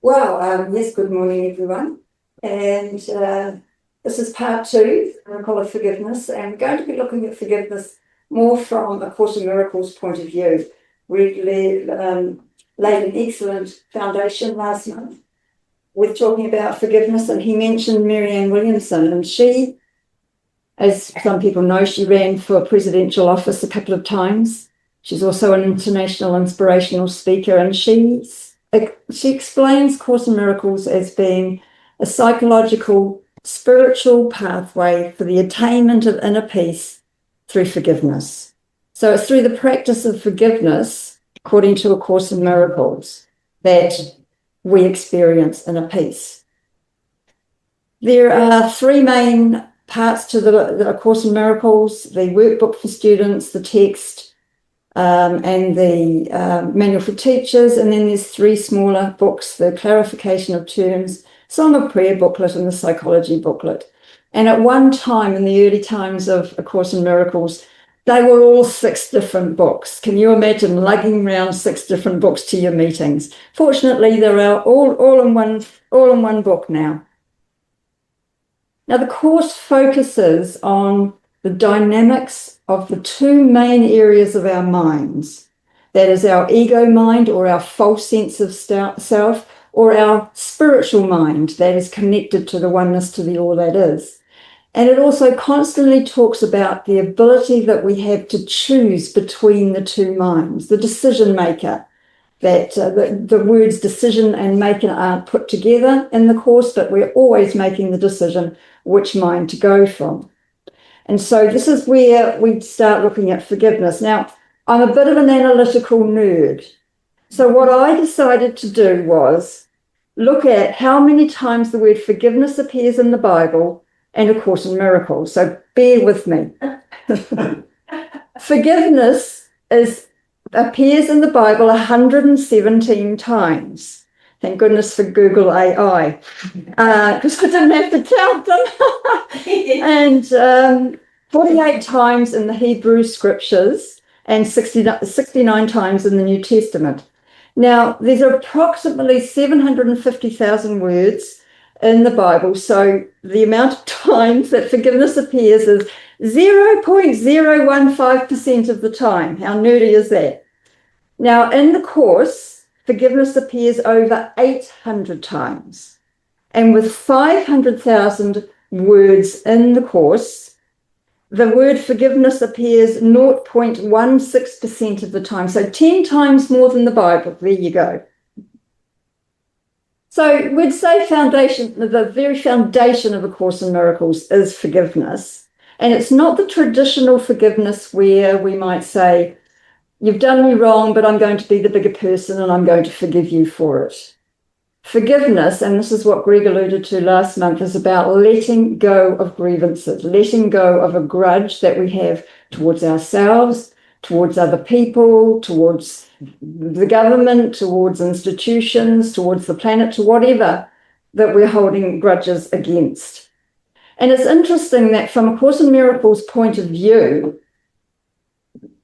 Yes, good morning, everyone. And this is part two, I call it forgiveness. And we're going to be looking at forgiveness more from A Course in Miracles point of view. We laid an excellent foundation last month with talking about forgiveness, and he mentioned Marianne Williamson. And she, as some people know, she ran for presidential office a couple of times. She's also an international inspirational speaker, and she explains Course in Miracles as being a psychological, spiritual pathway for the attainment of inner peace through forgiveness. So it's through the practice of forgiveness, according to A Course in Miracles, that we experience inner peace. There are three main parts to the Course in Miracles: the workbook for students, the text, and the manual for teachers, and then there's three smaller books: the clarification of terms, Song of Prayer booklet, and the psychology booklet. And at one time, in the early times of A Course in Miracles, they were all 6 different books. Can you imagine lugging around 6 different books to your meetings? Fortunately, they're all in one book now. Now, the course focuses on the dynamics of the 2 main areas of our minds. That is our ego mind, or our false sense of self, or our spiritual mind that is connected to the oneness, to the all that is. And it also constantly talks about the ability that we have to choose between the 2 minds, the decision maker. That the words decision and maker aren't put together in the course, but we're always making the decision which mind to go from. And so this is where we start looking at forgiveness. Now, I'm a bit of an analytical nerd. So what I decided to do was look at how many times the word forgiveness appears in the Bible and A Course in Miracles. So bear with me. Forgiveness appears in the Bible 117 times. Thank goodness for Google AI, because I didn't have to count them. And 48 times in the Hebrew scriptures and 69 times in the New Testament. Now, there's approximately 750,000 words in the Bible, so the amount of times that forgiveness appears is 0.015% of the time. How nerdy is that? Now, in the Course, forgiveness appears over 800 times. And with 500,000 words in the Course, the word forgiveness appears 0.16% of the time. So 10 times more than the Bible. There you go. So we'd say the very foundation of A Course in Miracles is forgiveness. And it's not the traditional forgiveness where we might say, you've done me wrong, but I'm going to be the bigger person and I'm going to forgive you for it. Forgiveness, and this is what Greg alluded to last month, is about letting go of grievances, letting go of a grudge that we have towards ourselves, towards other people, towards the government, towards institutions, towards the planet, to whatever that we're holding grudges against. And it's interesting that from A Course in Miracles point of view,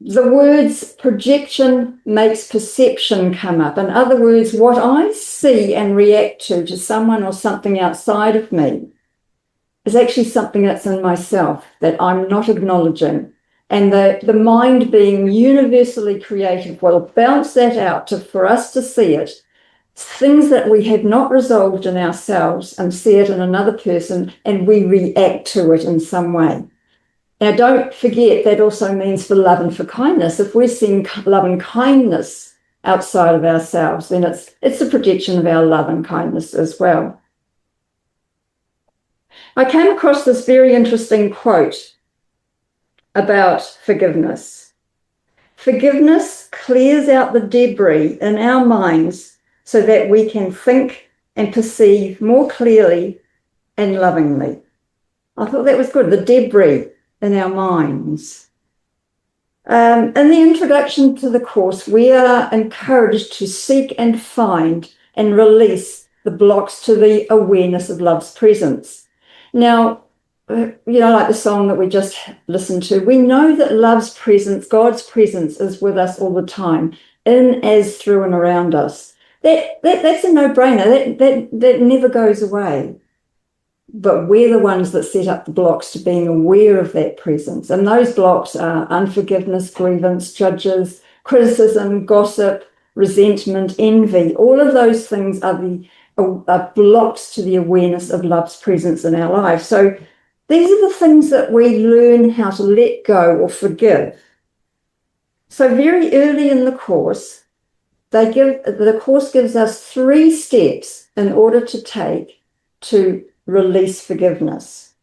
the words projection makes perception come up. In other words, what I see and react to someone or something outside of me is actually something that's in myself that I'm not acknowledging. And the mind, being universally creative, will bounce that out for us to see it, things that we have not resolved in ourselves, and see it in another person, and we react to it in some way. Now, don't forget that also means for love and for kindness. If we're seeing love and kindness outside of ourselves, then it's a projection of our love and kindness as well. I came across this very interesting quote about forgiveness. Forgiveness clears out the debris in our minds so that we can think and perceive more clearly and lovingly. I thought that was good, the debris in our minds. In the introduction to the course, we are encouraged to seek and find and release the blocks to the awareness of love's presence. Now, like the song that we just listened to, we know that love's presence, God's presence, is with us all the time, in, as, through, and around us. That's a no-brainer. That never goes away. But we're the ones that set up the blocks to being aware of that presence. And those blocks are unforgiveness, grievance, judges, criticism, gossip, resentment, envy. All of those things are blocks to the awareness of love's presence in our life. So these are the things that we learn how to let go or forgive. So very early in the course, the course gives us 3 steps in order to take to release forgiveness.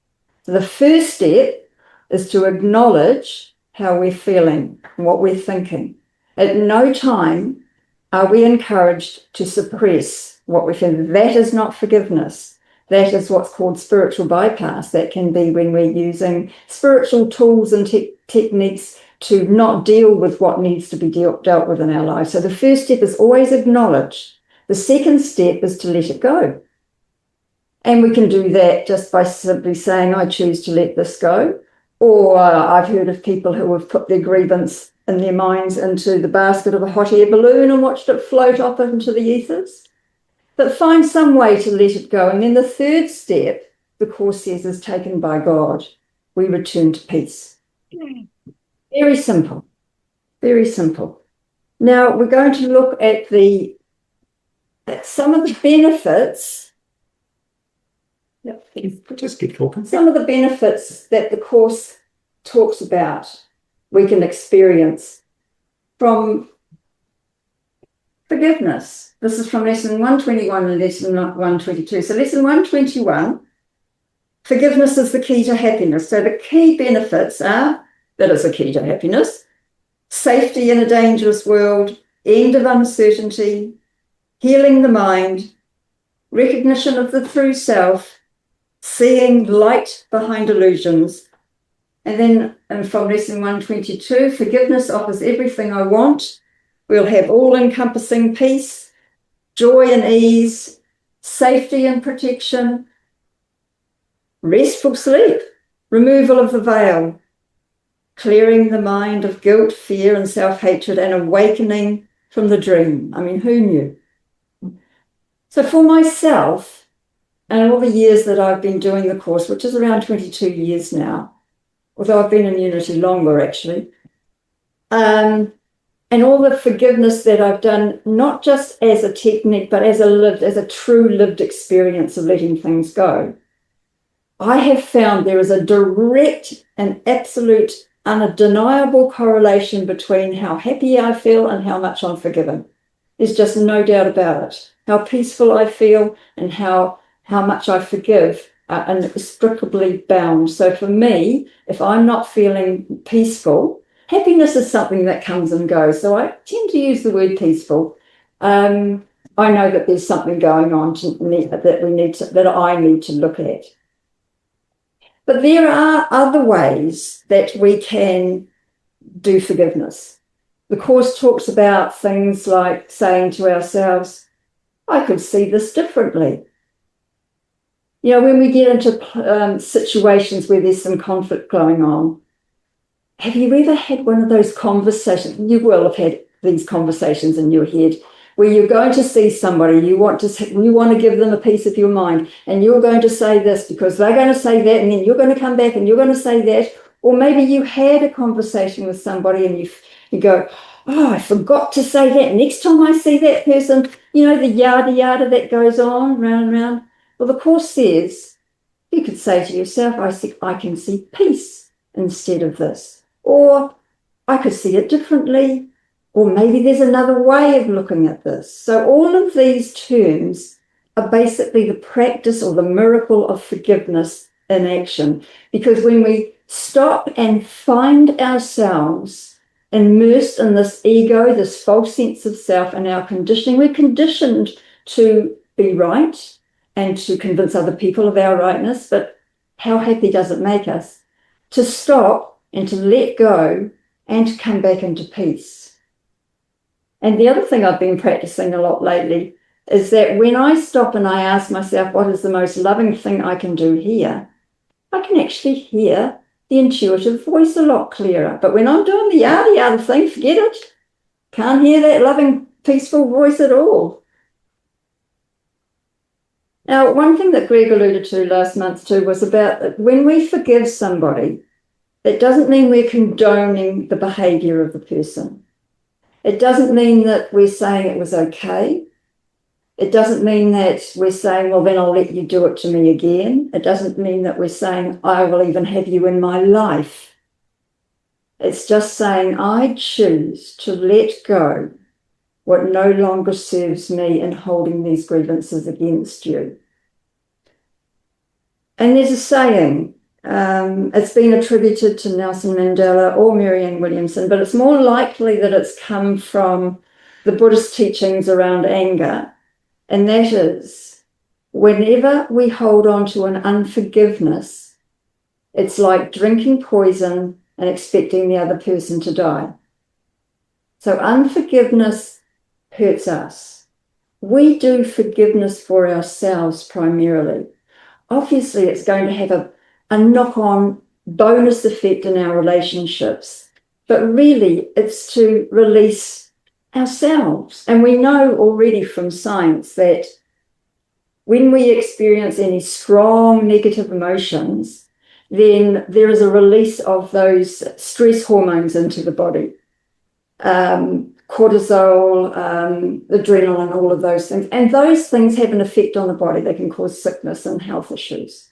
So the first step is to acknowledge how we're feeling and what we're thinking. At no time are we encouraged to suppress what we feel. That is not forgiveness. That is what's called spiritual bypass. That can be when we're using spiritual tools and techniques to not deal with what needs to be dealt with in our lives. So the first step is always acknowledge. The second step is to let it go. And we can do that just by simply saying, I choose to let this go. Or I've heard of people who have put their grievance in their minds into the basket of a hot air balloon and watched it float up into the ethers. But find some way to let it go. And then the third step, the Course says, is taken by God. We return to peace. Very simple. Very simple. Now, we're going to look at some of the benefits. Just keep talking. Some of the benefits that the Course talks about we can experience from forgiveness. This is from lesson 121 and lesson 122. So lesson 121, forgiveness is the key to happiness. So the key benefits are that it's a key to happiness, safety in a dangerous world, end of uncertainty, healing the mind, recognition of the true self, seeing light behind illusions. And then from lesson 122, forgiveness offers everything I want. We'll have all-encompassing peace, joy and ease, safety and protection, restful sleep, removal of the veil, clearing the mind of guilt, fear, and self-hatred, and awakening from the dream. I mean, who knew? So for myself, and all the years that I've been doing the course, which is around 22 years now, although I've been in Unity longer, actually, and all the forgiveness that I've done, not just as a technique, but as a true lived experience of letting things go, I have found there is a direct and absolute, undeniable correlation between how happy I feel and how much I'm forgiven. There's just no doubt about it. How peaceful I feel and how much I forgive are inextricably bound. So for me, if I'm not feeling peaceful, happiness is something that comes and goes. So I tend to use the word peaceful. I know that there's something going on that I need to look at. But there are other ways that we can do forgiveness. The Course talks about things like saying to ourselves, I could see this differently. You know, when we get into situations where there's some conflict going on, have you ever had one of those conversations? You will have had these conversations in your head where you're going to see somebody, you want to give them a piece of your mind, and you're going to say this because they're going to say that, and then you're going to come back and you're going to say that. Or maybe you had a conversation with somebody and you go, oh, I forgot to say that. Next time I see that person, you know, the yada yada that goes on round and round. Well, the Course says you could say to yourself, I can see peace instead of this. Or I could see it differently. Or maybe there's another way of looking at this. So all of these terms are basically the practice or the miracle of forgiveness in action. Because when we stop and find ourselves immersed in this ego, this false sense of self and our conditioning, we're conditioned to be right and to convince other people of our rightness, but how happy does it make us to stop and to let go and to come back into peace? And the other thing I've been practicing a lot lately is that when I stop and I ask myself, what is the most loving thing I can do here? I can actually hear the intuitive voice a lot clearer. But when I'm doing the yada yada thing, forget it. Can't hear that loving, peaceful voice at all. Now, one thing that Greg alluded to last month too was about that when we forgive somebody, it doesn't mean we're condoning the behaviour of the person. It doesn't mean that we're saying it was okay. It doesn't mean that we're saying, well, then I'll let you do it to me again. It doesn't mean that we're saying, I will even have you in my life. It's just saying, I choose to let go what no longer serves me in holding these grievances against you. And there's a saying, it's been attributed to Nelson Mandela or Marianne Williamson, but it's more likely that it's come from the Buddhist teachings around anger. And that is, whenever we hold on to an unforgiveness, it's like drinking poison and expecting the other person to die. So unforgiveness hurts us. We do forgiveness for ourselves primarily. Obviously, it's going to have a knock-on bonus effect in our relationships, but really it's to release ourselves. And we know already from science that when we experience any strong negative emotions, then there is a release of those stress hormones into the body. Cortisol, adrenaline, all of those things. And those things have an effect on the body. They can cause sickness and health issues.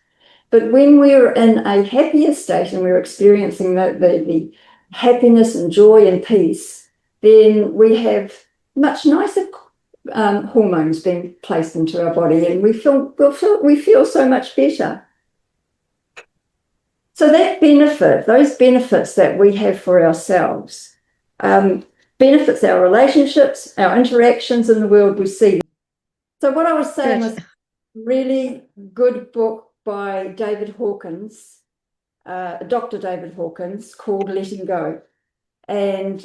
But when we're in a happier state and we're experiencing the happiness and joy and peace, then we have much nicer hormones being placed into our body, and we feel so much better. So that benefit, those benefits that we have for ourselves, benefits our relationships, our interactions in the world we see. So what I was saying was really good book by David Hawkins, Dr. David Hawkins, called Letting Go. And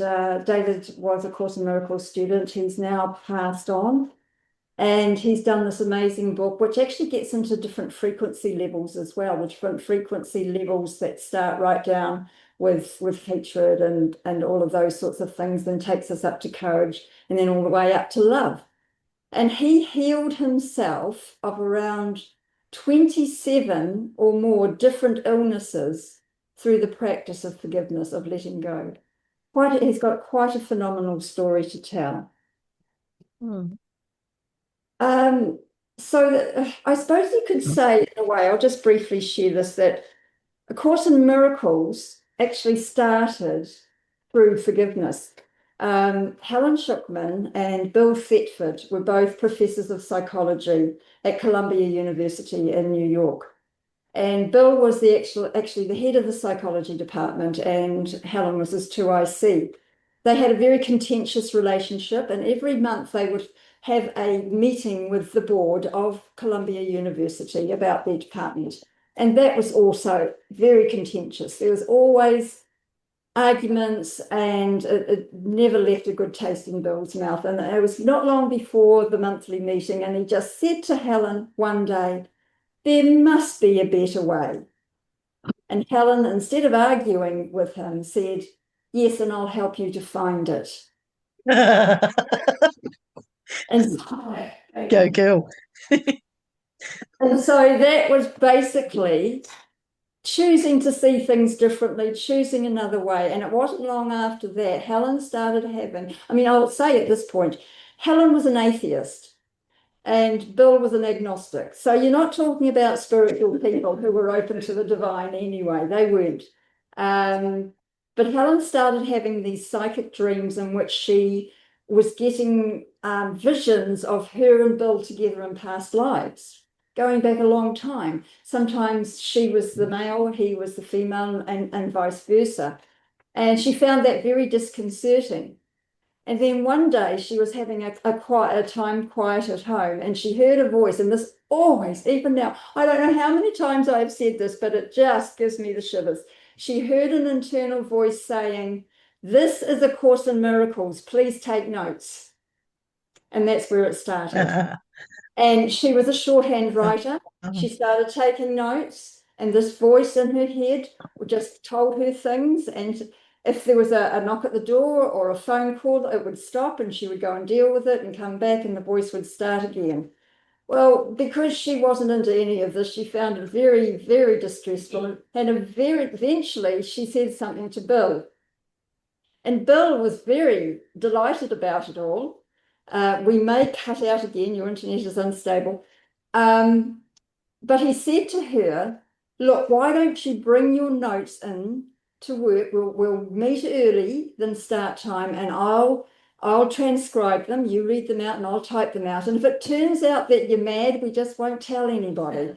David was a Course in Miracles student. He's now passed on. And he's done this amazing book, which actually gets into different frequency levels as well, the different frequency levels that start right down with hatred and all of those sorts of things, then takes us up to courage and then all the way up to love. And he healed himself of around 27 or more different illnesses through the practice of forgiveness, of letting go. He's got quite a phenomenal story to tell. So I suppose you could say, in a way, I'll just briefly share this, that A Course in Miracles actually started through forgiveness. Helen Schuckman and Bill Thetford were both professors of psychology at Columbia University in New York. And Bill was actually the head of the psychology department, and Helen was his 2IC. They had a very contentious relationship, and every month they would have a meeting with the board of Columbia University about their department. And that was also very contentious. There was always arguments, and it never left a good taste in Bill's mouth. And it was not long before the monthly meeting, and he just said to Helen one day, there must be a better way. And Helen, instead of arguing with him, said, yes, and I'll help you to find it. And Go girl. And so that was basically choosing to see things differently, choosing another way. And it wasn't long after that, Helen started having, I'll say at this point, Helen was an atheist and Bill was an agnostic. So you're not talking about spiritual people who were open to the divine anyway. They weren't. But Helen started having these psychic dreams in which she was getting visions of her and Bill together in past lives, going back a long time. Sometimes she was the male, he was the female, and vice versa. And she found that very disconcerting. And then one day she was having a time quiet at home, and she heard a voice, and this always, even now, I don't know how many times I've said this, but it just gives me the shivers. She heard an internal voice saying, this is A Course in Miracles, please take notes. And that's where it started. And she was a shorthand writer. She started taking notes, and this voice in her head just told her things. And if there was a knock at the door or a phone call, it would stop and she would go and deal with it and come back, and the voice would start again. Well, because she wasn't into any of this, she found it very, very distressful. And eventually she said something to Bill. And Bill was very delighted about it all. We may cut out again, your internet is unstable. But he said to her, look, why don't you bring your notes in to work? We'll meet early than start time, and I'll transcribe them. You read them out and I'll type them out. And if it turns out that you're mad, we just won't tell anybody.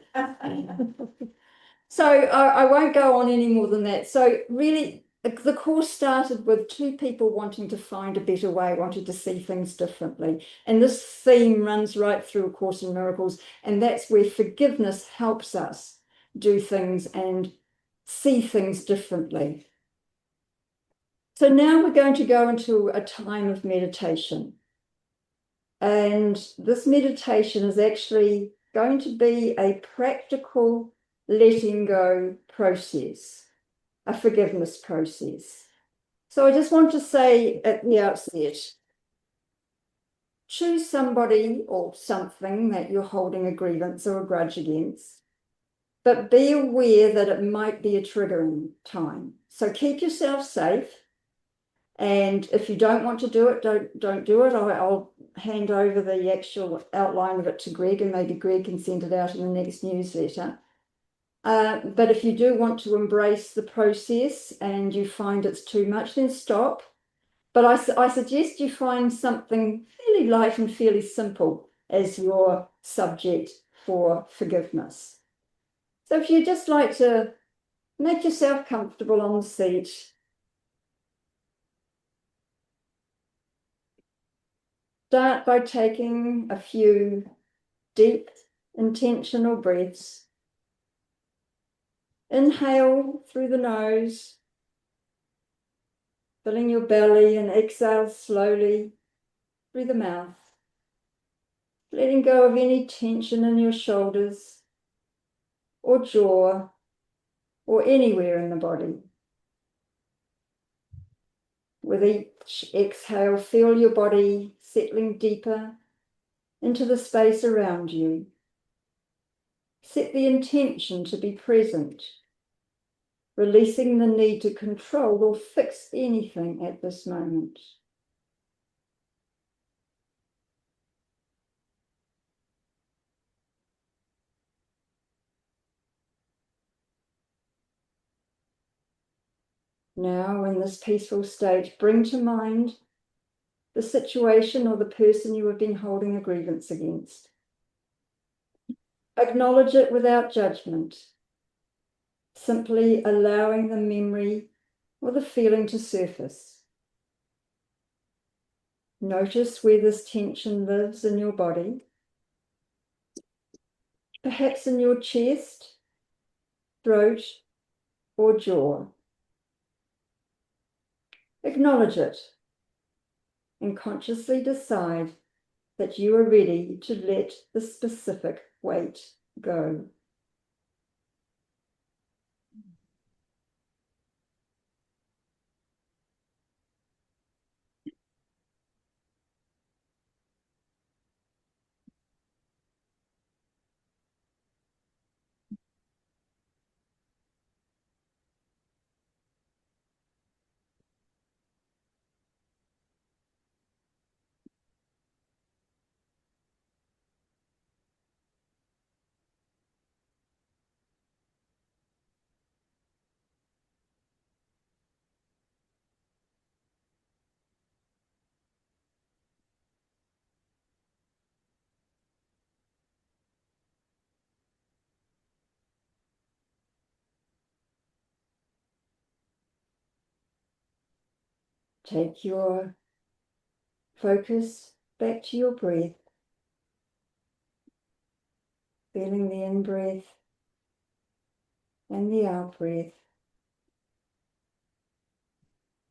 So I won't go on any more than that. So really, the course started with two people wanting to find a better way, wanting to see things differently. And this theme runs right through A Course in Miracles. And that's where forgiveness helps us do things and see things differently. So now we're going to go into a time of meditation. And this meditation is actually going to be a practical letting go process, a forgiveness process. So I just want to say at the outset, choose somebody or something that you're holding a grievance or a grudge against, but be aware that it might be a triggering time. So keep yourself safe. And if you don't want to do it, don't do it. I'll hand over the actual outline of it to Greg, and maybe Greg can send it out in the next newsletter. But if you do want to embrace the process and you find it's too much, then stop. But I suggest you find something fairly light and fairly simple as your subject for forgiveness. So if you just like to make yourself comfortable on the seat, start by taking a few deep, intentional breaths. Inhale through the nose, filling your belly, and exhale slowly through the mouth, letting go of any tension in your shoulders or jaw or anywhere in the body. With each exhale, feel your body settling deeper into the space around you. Set the intention to be present, releasing the need to control or fix anything at this moment. Now, in this peaceful state, bring to mind the situation or the person you have been holding a grievance against. Acknowledge it without judgment, simply allowing the memory or the feeling to surface. Notice where this tension lives in your body, perhaps in your chest, throat, or jaw. Acknowledge it and consciously decide that you are ready to let the specific weight go. Take your focus back to your breath, feeling the in-breath and the out-breath.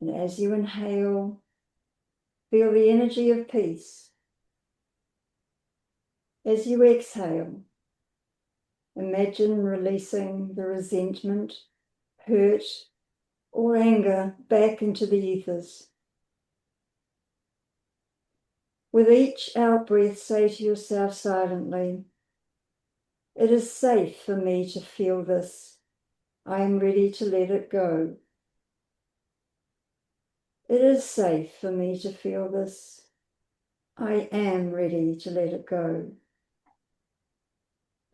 And as you inhale, feel the energy of peace. As you exhale, imagine releasing the resentment, hurt, or anger back into the ethers. With each out-breath, say to yourself silently, It is safe for me to feel this. I am ready to let it go. It is safe for me to feel this. I am ready to let it go.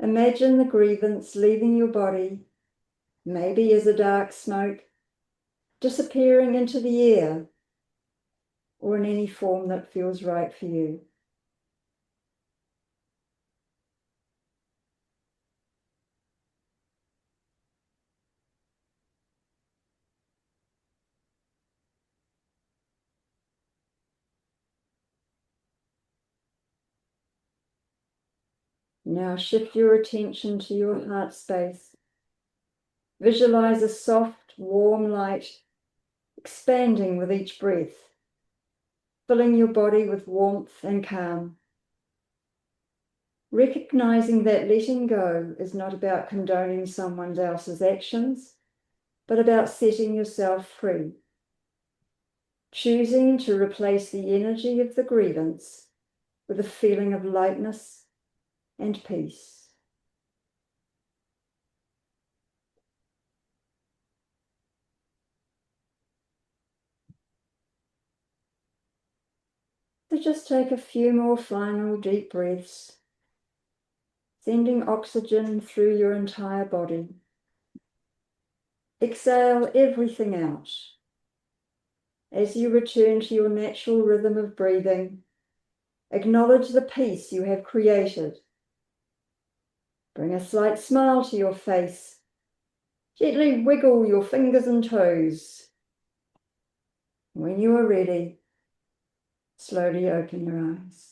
Imagine the grievance leaving your body, maybe as a dark smoke, disappearing into the air, or in any form that feels right for you. Now shift your attention to your heart space. Visualize a soft, warm light expanding with each breath, filling your body with warmth and calm. Recognizing that letting go is not about condoning someone else's actions, but about setting yourself free. Choosing to replace the energy of the grievance with a feeling of lightness and peace. So just take a few more final deep breaths, sending oxygen through your entire body. Exhale everything out. As you return to your natural rhythm of breathing, acknowledge the peace you have created. Bring a slight smile to your face. Gently wiggle your fingers and toes. When you are ready, slowly open your eyes.